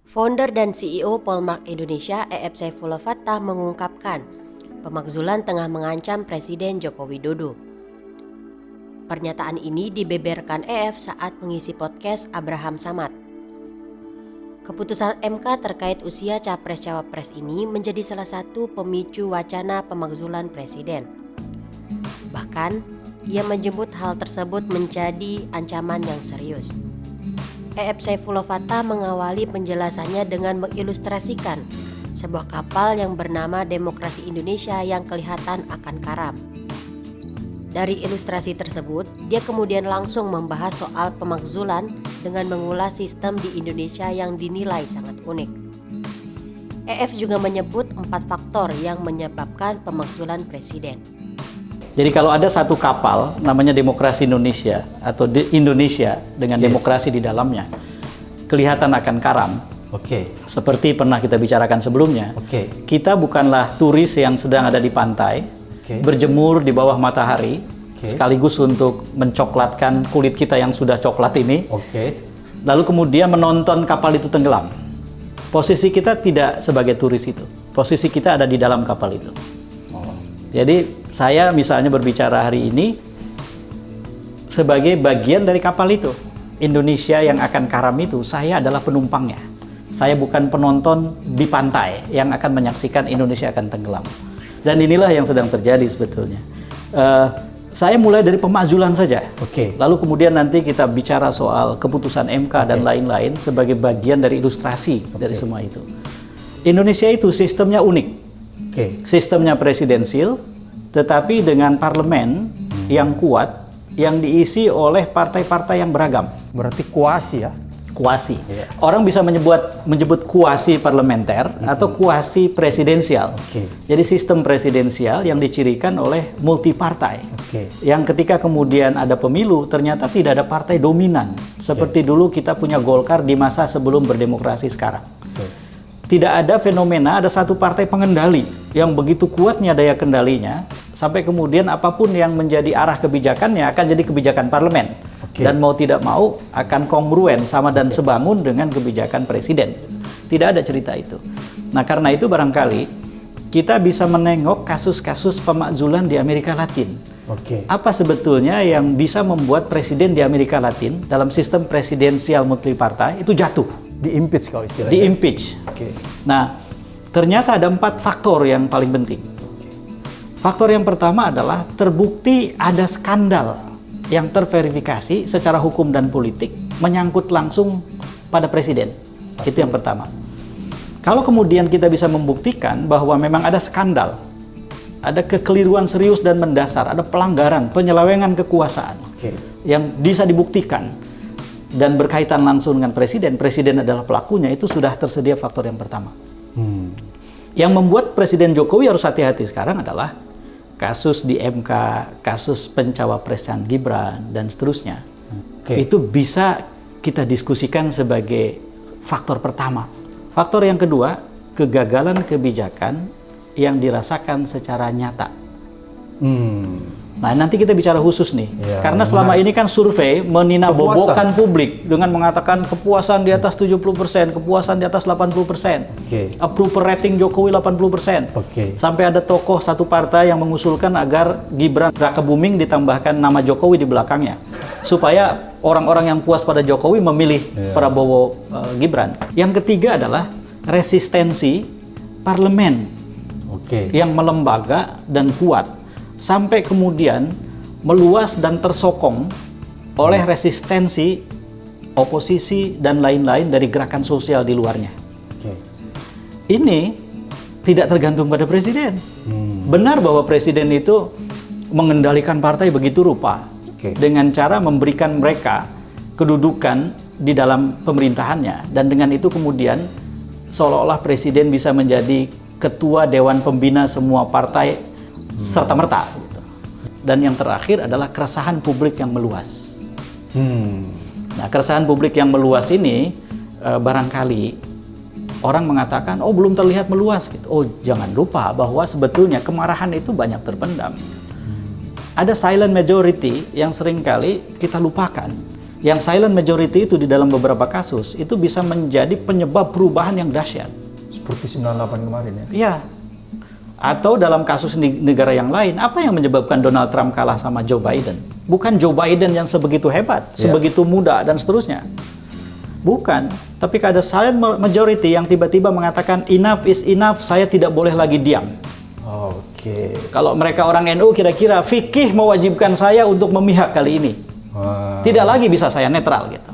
Founder dan CEO Polmark Indonesia EF Saifullah Fattah mengungkapkan pemakzulan tengah mengancam Presiden Joko Widodo. Pernyataan ini dibeberkan EF saat mengisi podcast Abraham Samad. Keputusan MK terkait usia Capres-Cawapres ini menjadi salah satu pemicu wacana pemakzulan Presiden. Bahkan, ia menyebut hal tersebut menjadi ancaman yang serius. EF Saifullah Fattah mengawali penjelasannya dengan mengilustrasikan sebuah kapal yang bernama Demokrasi Indonesia yang kelihatan akan karam. Dari ilustrasi tersebut, dia kemudian langsung membahas soal pemakzulan dengan mengulas sistem di Indonesia yang dinilai sangat unik. EF juga menyebut 4 faktor yang menyebabkan pemakzulan Presiden. Jadi kalau ada satu kapal namanya Demokrasi Indonesia atau Indonesia dengan demokrasi di dalamnya, kelihatan akan karam. Seperti pernah kita bicarakan sebelumnya, kita bukanlah turis yang sedang ada di pantai, berjemur di bawah matahari, sekaligus untuk mencoklatkan kulit kita yang sudah coklat ini, lalu kemudian menonton kapal itu tenggelam. Posisi kita tidak sebagai turis itu, posisi kita ada di dalam kapal itu. Jadi saya misalnya berbicara hari ini sebagai bagian dari kapal itu. Indonesia yang akan karam itu, saya adalah penumpangnya. Saya bukan penonton di pantai yang akan menyaksikan Indonesia akan tenggelam. Dan inilah yang sedang terjadi sebetulnya. Saya mulai dari pemakzulan saja. Lalu kemudian nanti kita bicara soal keputusan MK dan lain-lain sebagai bagian dari ilustrasi dari semua itu. Indonesia itu sistemnya unik. Sistemnya presidensil, tetapi dengan parlemen yang kuat, yang diisi oleh partai-partai yang beragam. Berarti kuasi ya? Kuasi. Orang bisa menyebut kuasi parlementer atau kuasi presidensial. Jadi sistem presidensial yang dicirikan oleh multi partai. Yang ketika kemudian ada pemilu, ternyata tidak ada partai dominan. Seperti dulu kita punya Golkar di masa sebelum berdemokrasi sekarang. Tidak ada fenomena ada satu partai pengendali yang begitu kuatnya daya kendalinya sampai kemudian apapun yang menjadi arah kebijakannya akan jadi kebijakan parlemen dan mau tidak mau akan kongruen sama dan sebangun dengan kebijakan presiden. Tidak ada cerita itu. Nah karena itu barangkali kita bisa menengok kasus-kasus pemakzulan di Amerika Latin. Apa sebetulnya yang bisa membuat presiden di Amerika Latin dalam sistem presidensial multipartai itu jatuh? Di-impeach kalau istilahnya. Di-impeach. Nah, ternyata ada 4 faktor yang paling penting. Faktor yang pertama adalah terbukti ada skandal yang terverifikasi secara hukum dan politik menyangkut langsung pada presiden. Itu yang pertama. Kalau kemudian kita bisa membuktikan bahwa memang ada skandal, ada kekeliruan serius dan mendasar, ada pelanggaran, penyelewengan kekuasaan yang bisa dibuktikan dan berkaitan langsung dengan presiden adalah pelakunya, itu sudah tersedia faktor yang pertama. Yang membuat Presiden Jokowi harus hati-hati sekarang adalah kasus di MK, kasus pencawapresan Gibran, dan seterusnya. Itu bisa kita diskusikan sebagai faktor pertama. Faktor yang kedua, kegagalan kebijakan yang dirasakan secara nyata. Nah, nanti kita bicara khusus nih. Karena selama ini kan survei meninabobokan publik dengan mengatakan kepuasan di atas 70%, kepuasan di atas 80%. Approval rating Jokowi 80%. Sampai ada tokoh satu partai yang mengusulkan agar Gibran Rakebuming ditambahkan nama Jokowi di belakangnya. Supaya orang-orang yang puas pada Jokowi memilih Prabowo Gibran. Yang ketiga adalah resistensi parlemen yang melembaga dan kuat. Sampai kemudian meluas dan tersokong oleh resistensi, oposisi, dan lain-lain dari gerakan sosial di luarnya. Ini tidak tergantung pada presiden. Benar bahwa presiden itu mengendalikan partai begitu rupa dengan cara memberikan mereka kedudukan di dalam pemerintahannya, dan dengan itu kemudian seolah-olah presiden bisa menjadi ketua dewan pembina semua partai serta-merta. Dan yang terakhir adalah keresahan publik yang meluas. Nah, keresahan publik yang meluas ini barangkali orang mengatakan, oh belum terlihat meluas. Oh jangan lupa bahwa sebetulnya kemarahan itu banyak terpendam. Ada silent majority yang seringkali kita lupakan. Yang silent majority itu di dalam beberapa kasus itu bisa menjadi penyebab perubahan yang dahsyat. Seperti 98 kemarin ya. Iya. Atau dalam kasus negara yang lain, apa yang menyebabkan Donald Trump kalah sama Joe Biden? Bukan Joe Biden yang sebegitu hebat, sebegitu muda dan seterusnya. Bukan, tapi ada silent majority yang tiba-tiba mengatakan enough is enough, saya tidak boleh lagi diam. Oke. Kalau mereka orang NU kira-kira fikih mewajibkan saya untuk memihak kali ini. Wah. Tidak lagi bisa saya netral gitu.